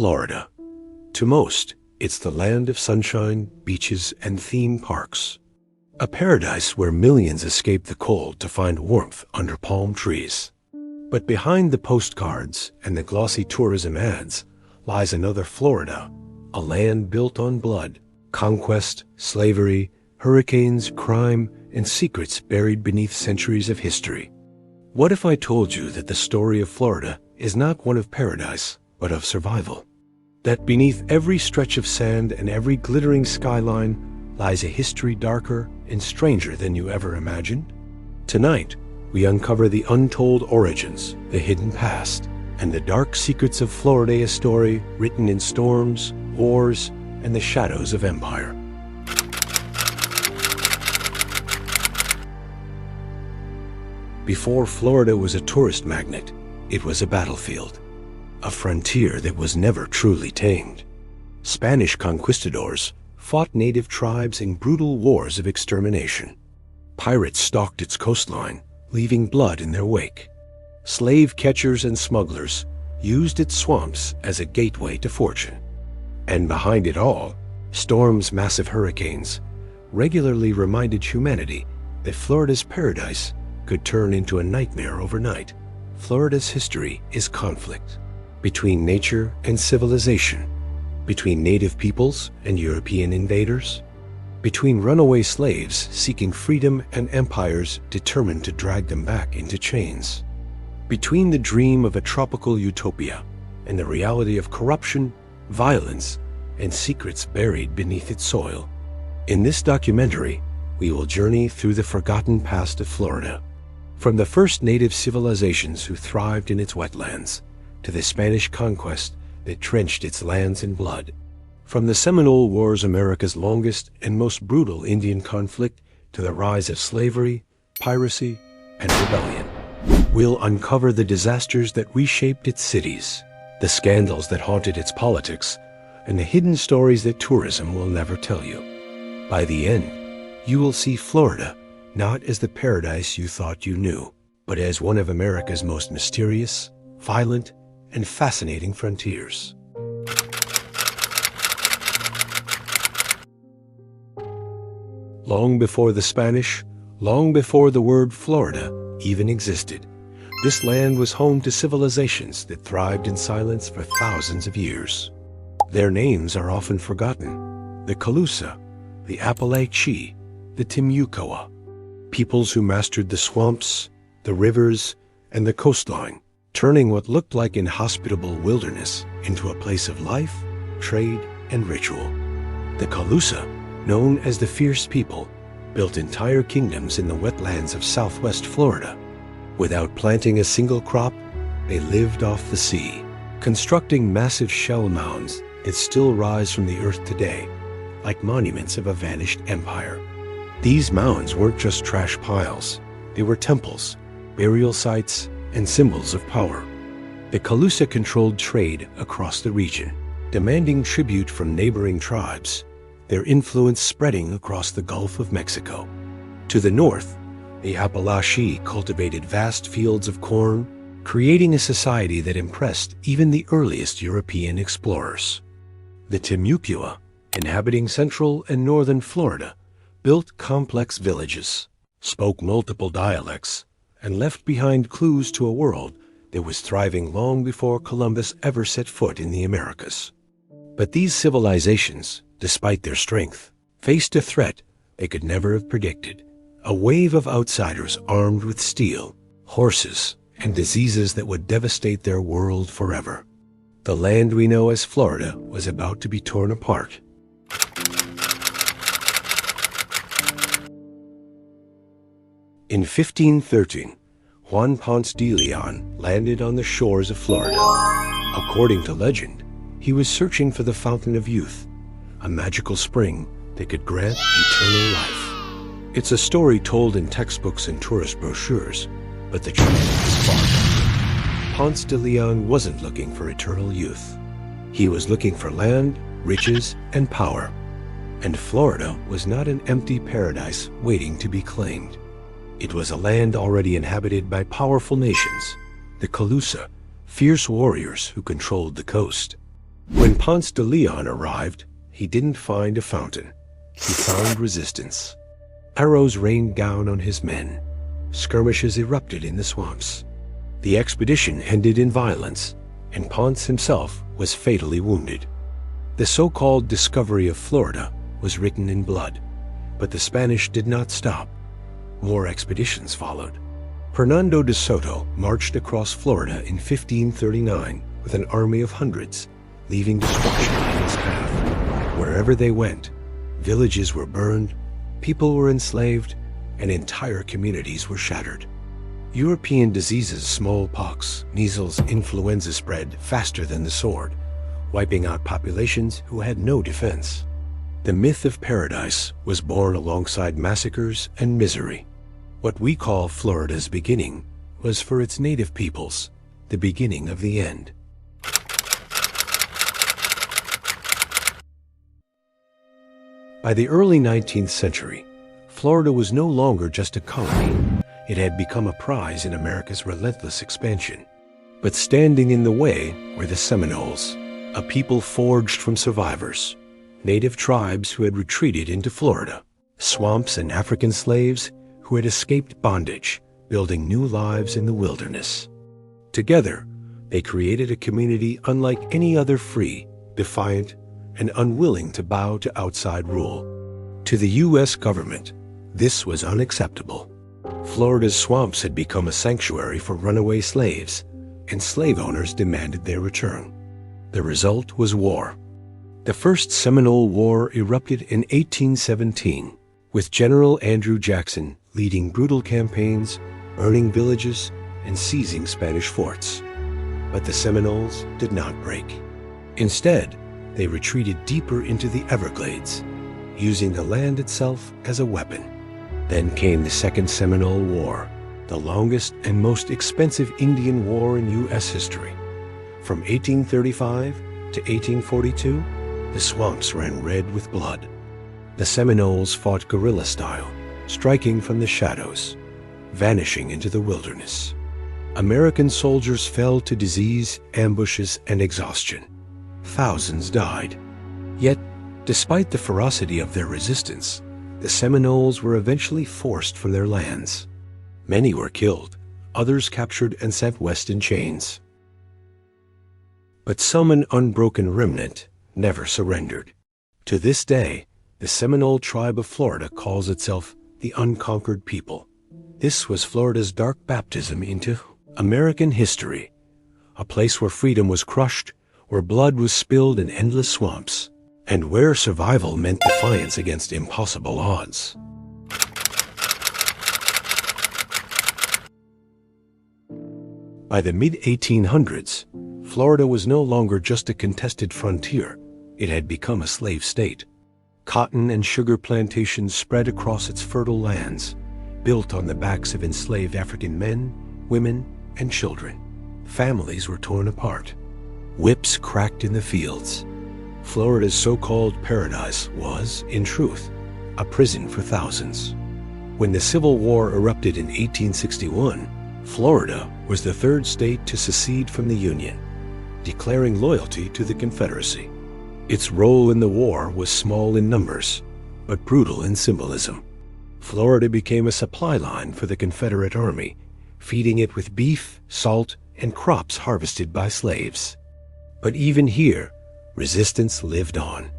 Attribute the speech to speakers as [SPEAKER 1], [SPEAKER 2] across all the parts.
[SPEAKER 1] Florida. To most, it's the land of sunshine, beaches, and theme parks. A paradise where millions escape the cold to find warmth under palm trees. But behind the postcards and the glossy tourism ads lies another Florida, a land built on blood, conquest, slavery, hurricanes, crime, and secrets buried beneath centuries of history. What if I told you that the story of Florida is not one of paradise, but of survival? That beneath every stretch of sand and every glittering skyline lies a history darker and stranger than you ever imagined? Tonight, we uncover the untold origins, the hidden past, and the dark secrets of Florida, a story written in storms, wars, and the shadows of empire. Before Florida was a tourist magnet, it was a battlefield, a frontier that was never truly tamed. Spanish conquistadors fought native tribes in brutal wars of extermination. Pirates stalked its coastline, leaving blood in their wake. Slave catchers and smugglers used its swamps as a gateway to fortune. And behind it all, storms, massive hurricanes, regularly reminded humanity that Florida's paradise could turn into a nightmare overnight. Florida's history is conflict between nature and civilization, between native peoples and European invaders, between runaway slaves seeking freedom and empires determined to drag them back into chains, between the dream of a tropical utopia and the reality of corruption, violence, and secrets buried beneath its soil. In this documentary, we will journey through the forgotten past of Florida, from the first native civilizations who thrived in its wetlands, to the Spanish conquest that drenched its lands in blood. From the Seminole Wars, America's longest and most brutal Indian conflict, to the rise of slavery, piracy, and rebellion. We'll uncover the disasters that reshaped its cities, the scandals that haunted its politics, and the hidden stories that tourism will never tell you. By the end, you will see Florida not as the paradise you thought you knew, but as one of America's most mysterious, violent, and fascinating frontiers. Long before the Spanish, long before the word Florida even existed, this land was home to civilizations that thrived in silence for thousands of years. Their names are often forgotten: the Calusa, the Apalachee, the Timucua, peoples who mastered the swamps, the rivers, and the coastline, turning what looked like inhospitable wilderness into a place of life, trade, and ritual. The Calusa, known as the Fierce People, built entire kingdoms in the wetlands of southwest Florida. Without planting a single crop, they lived off the sea, constructing massive shell mounds that still rise from the earth today, like monuments of a vanished empire. These mounds weren't just trash piles. They were temples, burial sites, and symbols of power. The Calusa controlled trade across the region, demanding tribute from neighboring tribes, their influence spreading across the Gulf of Mexico. To the north, the Apalachee cultivated vast fields of corn, creating a society that impressed even the earliest European explorers. The Timucua, inhabiting central and northern Florida, built complex villages, spoke multiple dialects, and left behind clues to a world that was thriving long before Columbus ever set foot in the Americas. But these civilizations, despite their strength, faced a threat they could never have predicted: a wave of outsiders armed with steel, horses, and diseases that would devastate their world forever. The land we know as Florida was about to be torn apart. In 1513, Juan Ponce de Leon landed on the shores of Florida. According to legend, he was searching for the Fountain of Youth, a magical spring that could grant eternal life. It's a story told in textbooks and tourist brochures, but the truth is far from. Ponce de Leon wasn't looking for eternal youth. He was looking for land, riches, and power. And Florida was not an empty paradise waiting to be claimed. It was a land already inhabited by powerful nations, the Calusa, fierce warriors who controlled the coast. When Ponce de Leon arrived, he didn't find a fountain. He found resistance. Arrows rained down on his men. Skirmishes erupted in the swamps. The expedition ended in violence, and Ponce himself was fatally wounded. The so-called discovery of Florida was written in blood, but the Spanish did not stop. More expeditions followed. Hernando de Soto marched across Florida in 1539 with an army of hundreds, leaving destruction in his path. Wherever they went, villages were burned, people were enslaved, and entire communities were shattered. European diseases, smallpox, measles, influenza spread faster than the sword, wiping out populations who had no defense. The myth of paradise was born alongside massacres and misery. What we call Florida's beginning was for its native peoples the beginning of the end. By the early 19th century, Florida was no longer just a colony. It had become a prize in America's relentless expansion. But standing in the way were the Seminoles, a people forged from survivors, native tribes who had retreated into Florida, swamps and African slaves who had escaped bondage, building new lives in the wilderness. Together, they created a community unlike any other, free, defiant, and unwilling to bow to outside rule. To the U.S. government, this was unacceptable. Florida's swamps had become a sanctuary for runaway slaves, and slave owners demanded their return. The result was war. The First Seminole War erupted in 1817, with General Andrew Jackson leading brutal campaigns, burning villages, and seizing Spanish forts. But the Seminoles did not break. Instead, they retreated deeper into the Everglades, using the land itself as a weapon. Then came the Second Seminole War, the longest and most expensive Indian war in U.S. history. From 1835 to 1842, the swamps ran red with blood. The Seminoles fought guerrilla style, striking from the shadows, vanishing into the wilderness. American soldiers fell to disease, ambushes, and exhaustion. Thousands died. Yet, despite the ferocity of their resistance, the Seminoles were eventually forced from their lands. Many were killed, others captured and sent west in chains. But some, an unbroken remnant, never surrendered. To this day, the Seminole tribe of Florida calls itself the unconquered people. This was Florida's dark baptism into American history, a place where freedom was crushed, where blood was spilled in endless swamps, and where survival meant defiance against impossible odds. By the mid-1800s, Florida was no longer just a contested frontier. It had become a slave state. Cotton and sugar plantations spread across its fertile lands, built on the backs of enslaved African men, women, and children. Families were torn apart. Whips cracked in the fields. Florida's so-called paradise was, in truth, a prison for thousands. When the Civil War erupted in 1861, Florida was the third state to secede from the Union, declaring loyalty to the Confederacy. Its role in the war was small in numbers, but brutal in symbolism. Florida became a supply line for the Confederate Army, feeding it with beef, salt, and crops harvested by slaves. But even here, resistance lived on.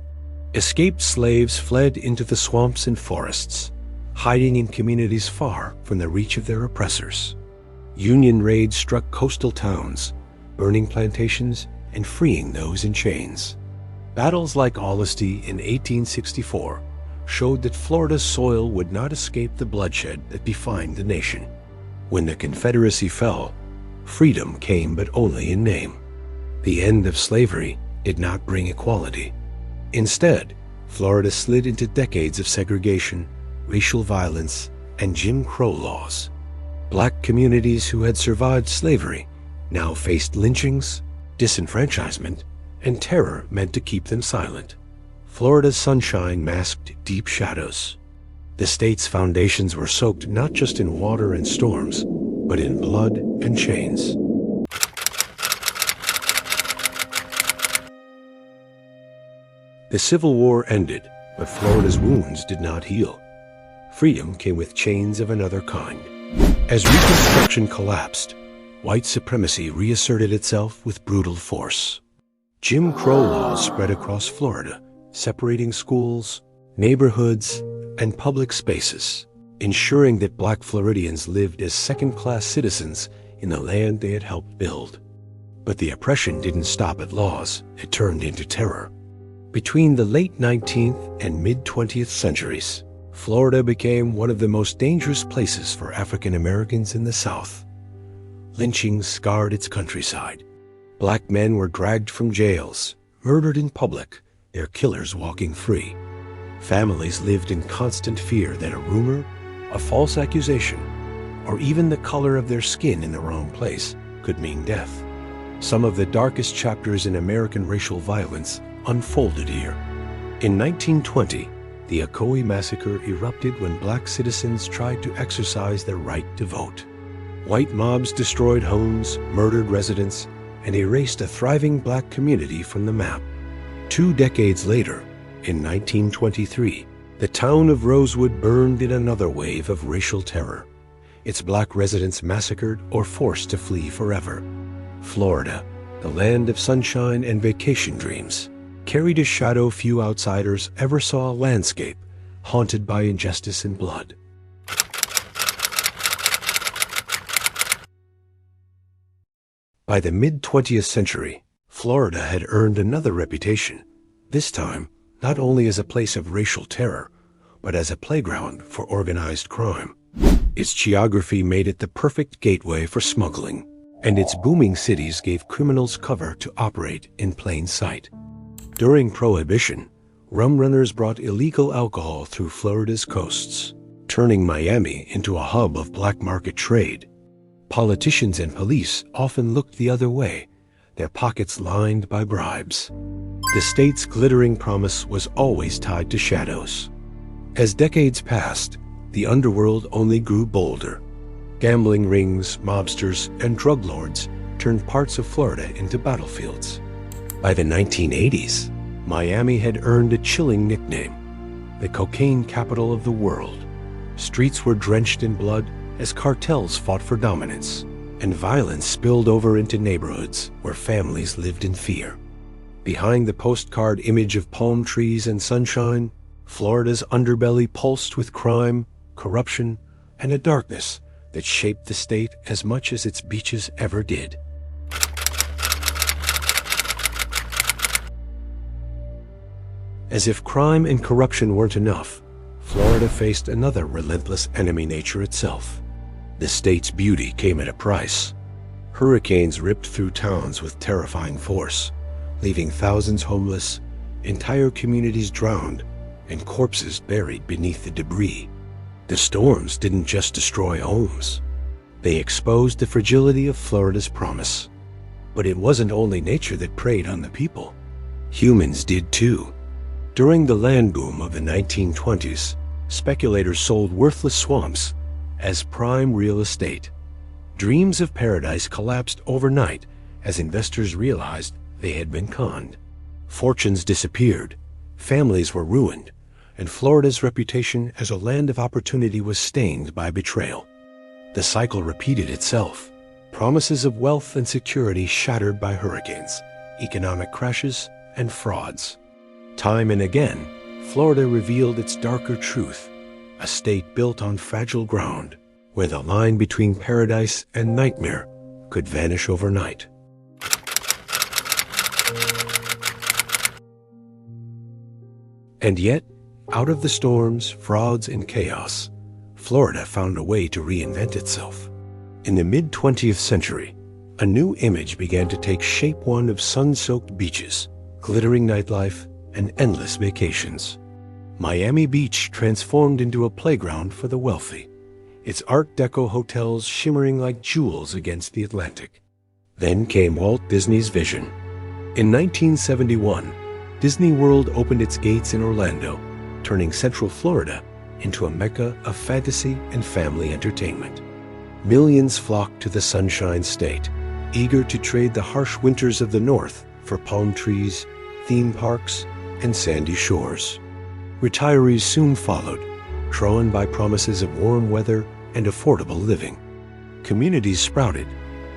[SPEAKER 1] Escaped slaves fled into the swamps and forests, hiding in communities far from the reach of their oppressors. Union raids struck coastal towns, burning plantations and freeing those in chains. Battles like Olustee in 1864 showed that Florida's soil would not escape the bloodshed that defined the nation. When the Confederacy fell, freedom came but only in name. The end of slavery did not bring equality. Instead, Florida slid into decades of segregation, racial violence, and Jim Crow laws. Black communities who had survived slavery now faced lynchings, disenfranchisement, and terror meant to keep them silent. Florida's sunshine masked deep shadows. The state's foundations were soaked not just in water and storms, but in blood and chains. The Civil War ended, but Florida's wounds did not heal. Freedom came with chains of another kind. As Reconstruction collapsed, white supremacy reasserted itself with brutal force. Jim Crow laws spread across Florida, separating schools, neighborhoods, and public spaces, ensuring that Black Floridians lived as second-class citizens in the land they had helped build. But the oppression didn't stop at laws. It turned into terror. Between the late 19th and mid-20th centuries, Florida became one of the most dangerous places for African Americans in the South. Lynchings scarred its countryside. Black men were dragged from jails, murdered in public, their killers walking free. Families lived in constant fear that a rumor, a false accusation, or even the color of their skin in the wrong place could mean death. Some of the darkest chapters in American racial violence unfolded here. In 1920, the Ocoee Massacre erupted when Black citizens tried to exercise their right to vote. White mobs destroyed homes, murdered residents, and erased a thriving Black community from the map. 2 decades later, in 1923, the town of Rosewood burned in another wave of racial terror, its Black residents massacred or forced to flee forever. Florida, the land of sunshine and vacation dreams, carried a shadow few outsiders ever saw, a landscape haunted by injustice and blood. By the mid-20th century, Florida had earned another reputation, this time not only as a place of racial terror, but as a playground for organized crime. Its geography made it the perfect gateway for smuggling, and its booming cities gave criminals cover to operate in plain sight. During Prohibition, rum runners brought illegal alcohol through Florida's coasts, turning Miami into a hub of black market trade. Politicians and police often looked the other way, their pockets lined by bribes. The state's glittering promise was always tied to shadows. As decades passed, the underworld only grew bolder. Gambling rings, mobsters, and drug lords turned parts of Florida into battlefields. By the 1980s, Miami had earned a chilling nickname, the cocaine capital of the world. Streets were drenched in blood as cartels fought for dominance, and violence spilled over into neighborhoods where families lived in fear. Behind the postcard image of palm trees and sunshine, Florida's underbelly pulsed with crime, corruption, and a darkness that shaped the state as much as its beaches ever did. As if crime and corruption weren't enough, Florida faced another relentless enemy, nature itself. The state's beauty came at a price. Hurricanes ripped through towns with terrifying force, leaving thousands homeless, entire communities drowned, and corpses buried beneath the debris. The storms didn't just destroy homes. They exposed the fragility of Florida's promise. But it wasn't only nature that preyed on the people. Humans did too. During the land boom of the 1920s, speculators sold worthless swamps as prime real estate. Dreams of paradise collapsed overnight as investors realized they had been conned. Fortunes disappeared, families were ruined, and Florida's reputation as a land of opportunity was stained by betrayal. The cycle repeated itself. Promises of wealth and security shattered by hurricanes, economic crashes, and frauds. Time and again, Florida revealed its darker truth, a state built on fragile ground, where the line between paradise and nightmare could vanish overnight. And yet, out of the storms, frauds, and chaos, Florida found a way to reinvent itself. In the mid-20th century, a new image began to take shape, one of sun-soaked beaches, glittering nightlife, and endless vacations. Miami Beach transformed into a playground for the wealthy, its Art Deco hotels shimmering like jewels against the Atlantic. Then came Walt Disney's vision. In 1971, Disney World opened its gates in Orlando, turning Central Florida into a mecca of fantasy and family entertainment. Millions flocked to the Sunshine State, eager to trade the harsh winters of the North for palm trees, theme parks, and sandy shores. Retirees soon followed, drawn by promises of warm weather and affordable living. Communities sprouted,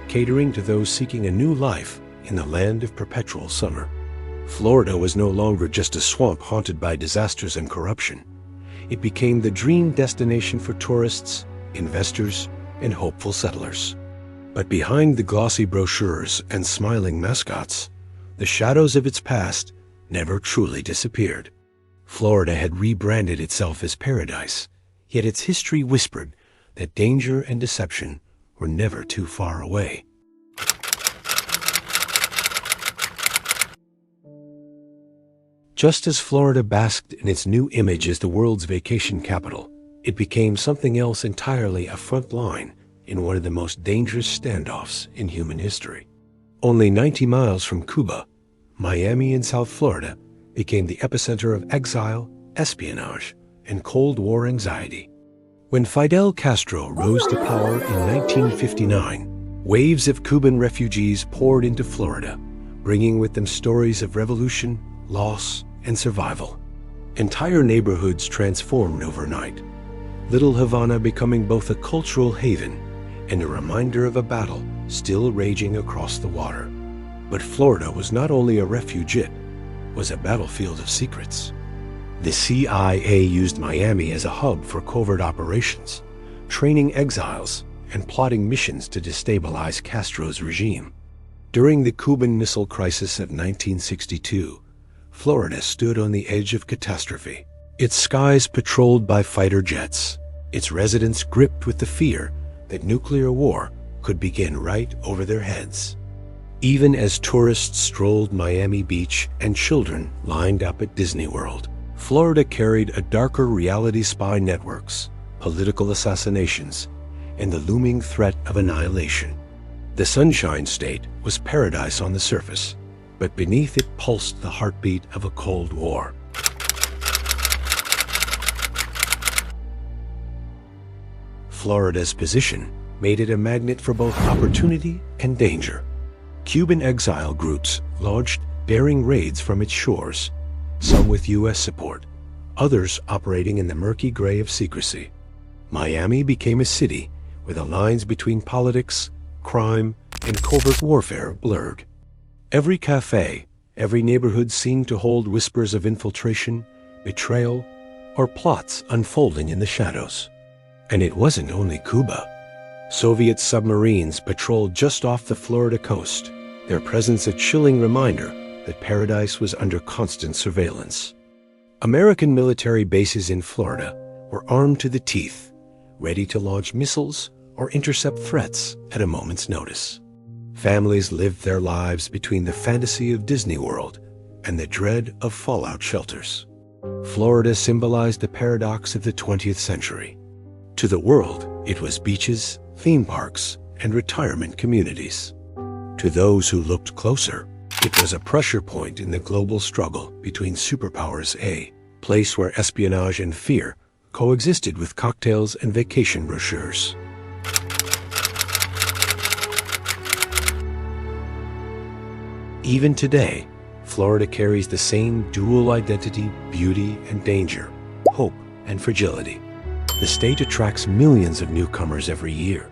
[SPEAKER 1] catering to those seeking a new life in the land of perpetual summer. Florida was no longer just a swamp haunted by disasters and corruption. It became the dream destination for tourists, investors, and hopeful settlers. But behind the glossy brochures and smiling mascots, the shadows of its past never truly disappeared. Florida had rebranded itself as paradise, yet its history whispered that danger and deception were never too far away. Just as Florida basked in its new image as the world's vacation capital, it became something else entirely, a front line in one of the most dangerous standoffs in human history. Only 90 miles from Cuba, Miami in South Florida became the epicenter of exile, espionage, and Cold War anxiety. When Fidel Castro rose to power in 1959, waves of Cuban refugees poured into Florida, bringing with them stories of revolution, loss, and survival. Entire neighborhoods transformed overnight, Little Havana becoming both a cultural haven and a reminder of a battle still raging across the water. But Florida was not only a refuge, it was a battlefield of secrets. The CIA used Miami as a hub for covert operations, training exiles and plotting missions to destabilize Castro's regime. During the Cuban Missile Crisis of 1962, Florida stood on the edge of catastrophe, its skies patrolled by fighter jets, its residents gripped with the fear that nuclear war could begin right over their heads. Even as tourists strolled Miami Beach and children lined up at Disney World, Florida carried a darker reality: spy networks, political assassinations, and the looming threat of annihilation. The Sunshine State was paradise on the surface, but beneath it pulsed the heartbeat of a Cold War. Florida's position made it a magnet for both opportunity and danger. Cuban exile groups launched daring raids from its shores, some with U.S. support, others operating in the murky gray of secrecy. Miami became a city where the lines between politics, crime, and covert warfare blurred. Every cafe, every neighborhood seemed to hold whispers of infiltration, betrayal, or plots unfolding in the shadows. And it wasn't only Cuba. Soviet submarines patrolled just off the Florida coast, their presence a chilling reminder that paradise was under constant surveillance. American military bases in Florida were armed to the teeth, ready to launch missiles or intercept threats at a moment's notice. Families lived their lives between the fantasy of Disney World and the dread of fallout shelters. Florida symbolized the paradox of the 20th century. To the world, it was beaches, theme parks, and retirement communities. To those who looked closer, it was a pressure point in the global struggle between superpowers, a place where espionage and fear coexisted with cocktails and vacation brochures. Even today, Florida carries the same dual identity: beauty and danger, hope and fragility. The state attracts millions of newcomers every year,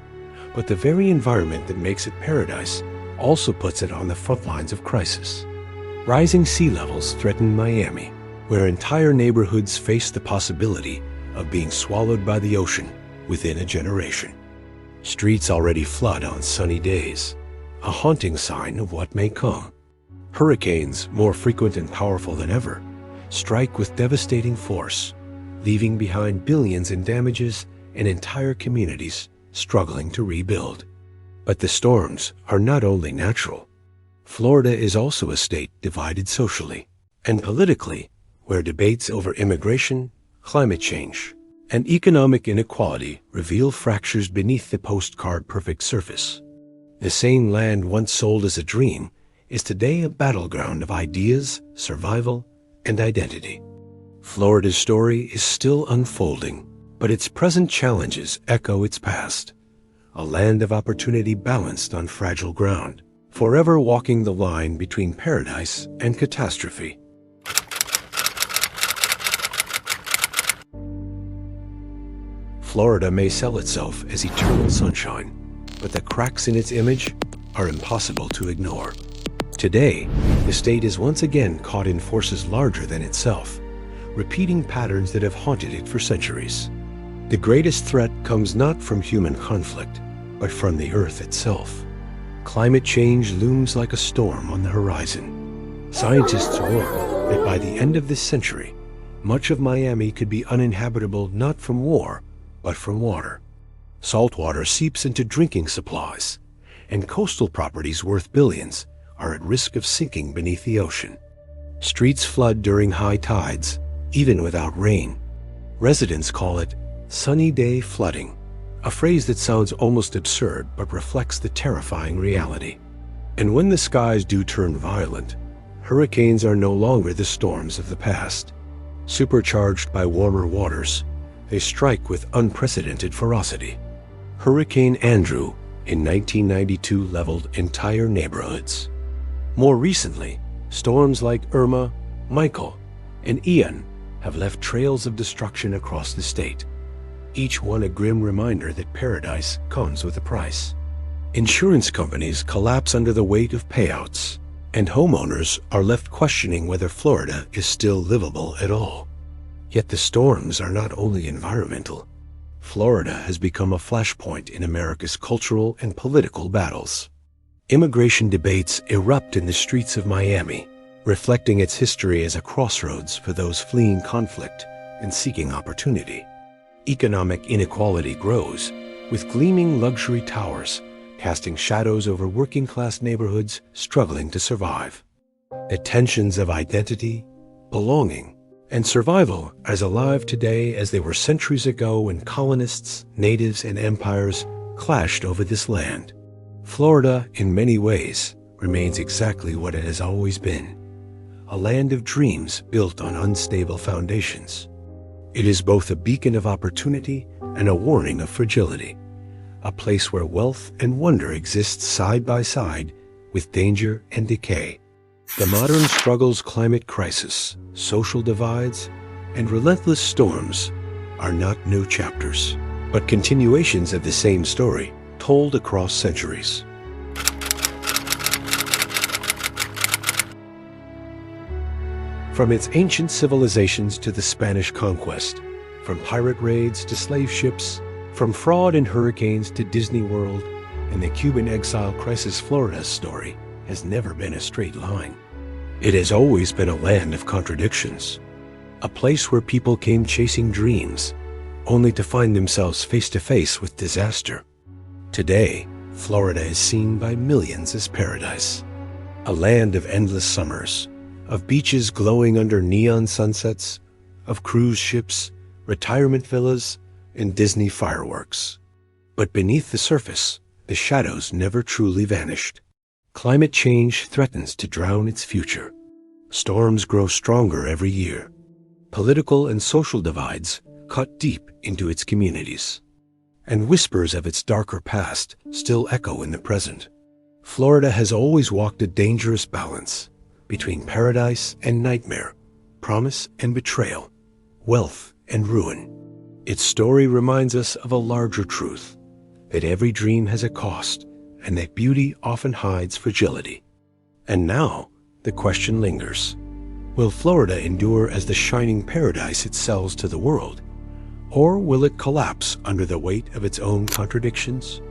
[SPEAKER 1] but the very environment that makes it paradise also puts it on the front lines of crisis. Rising sea levels threaten Miami, where entire neighborhoods face the possibility of being swallowed by the ocean within a generation. Streets already flood on sunny days, a haunting sign of what may come. Hurricanes, more frequent and powerful than ever, strike with devastating force, leaving behind billions in damages and entire communities struggling to rebuild. But the storms are not only natural. Florida is also a state divided socially and politically, where debates over immigration, climate change, and economic inequality reveal fractures beneath the postcard-perfect surface. The same land once sold as a dream is today a battleground of ideas, survival, and identity. Florida's story is still unfolding, but its present challenges echo its past. A land of opportunity balanced on fragile ground, forever walking the line between paradise and catastrophe. Florida may sell itself as eternal sunshine, but the cracks in its image are impossible to ignore. Today, the state is once again caught in forces larger than itself, repeating patterns that have haunted it for centuries. The greatest threat comes not from human conflict, but from the Earth itself. Climate change looms like a storm on the horizon. Scientists warn that by the end of this century, much of Miami could be uninhabitable not from war, but from water. Salt water seeps into drinking supplies, and coastal properties worth billions are at risk of sinking beneath the ocean. Streets flood during high tides, even without rain. Residents call it sunny day flooding, a phrase that sounds almost absurd but reflects the terrifying reality. And when the skies do turn violent, hurricanes are no longer the storms of the past. Supercharged by warmer waters, they strike with unprecedented ferocity. Hurricane Andrew in 1992 leveled entire neighborhoods. More recently, storms like Irma, Michael, and Ian have left trails of destruction across the state, each one a grim reminder that paradise comes with a price. Insurance companies collapse under the weight of payouts, and homeowners are left questioning whether Florida is still livable at all. Yet the storms are not only environmental. Florida has become a flashpoint in America's cultural and political battles. Immigration debates erupt in the streets of Miami, reflecting its history as a crossroads for those fleeing conflict and seeking opportunity. Economic inequality grows, with gleaming luxury towers casting shadows over working-class neighborhoods struggling to survive. The tensions of identity, belonging, and survival are as alive today as they were centuries ago when colonists, natives, and empires clashed over this land. Florida, in many ways, remains exactly what it has always been, a land of dreams built on unstable foundations. It is both a beacon of opportunity and a warning of fragility, a place where wealth and wonder exist side by side with danger and decay. The modern struggle's climate crisis, social divides, and relentless storms are not new chapters, but continuations of the same story told across centuries. From its ancient civilizations to the Spanish conquest, from pirate raids to slave ships, from fraud and hurricanes to Disney World and the Cuban Missile Crisis, Florida's story has never been a straight line. It has always been a land of contradictions, a place where people came chasing dreams, only to find themselves face to face with disaster. Today, Florida is seen by millions as paradise, a land of endless summers, of beaches glowing under neon sunsets, of cruise ships, retirement villas, and Disney fireworks. But beneath the surface, the shadows never truly vanished. Climate change threatens to drown its future. Storms grow stronger every year. Political and social divides cut deep into its communities. And whispers of its darker past still echo in the present. Florida has always walked a dangerous balance between paradise and nightmare, promise and betrayal, wealth and ruin. Its story reminds us of a larger truth, that every dream has a cost, and that beauty often hides fragility. And now, the question lingers. Will Florida endure as the shining paradise it sells to the world? Or will it collapse under the weight of its own contradictions?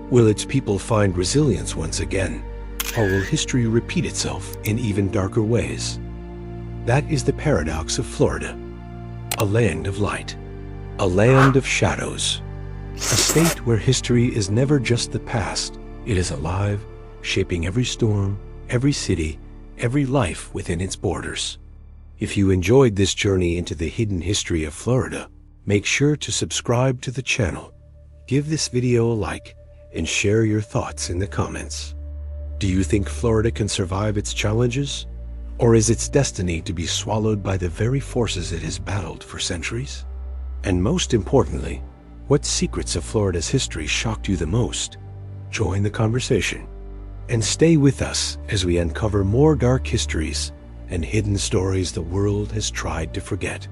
[SPEAKER 1] Will its people find resilience once again? Or will history repeat itself in even darker ways? That is the paradox of Florida. A land of light. A land of shadows. A state where history is never just the past. It is alive, shaping every storm, every city, every life within its borders. If you enjoyed this journey into the hidden history of Florida, make sure to subscribe to the channel, give this video a like, and share your thoughts in the comments. Do you think Florida can survive its challenges? Or is its destiny to be swallowed by the very forces it has battled for centuries? And most importantly, what secrets of Florida's history shocked you the most? Join the conversation and stay with us as we uncover more dark histories and hidden stories the world has tried to forget.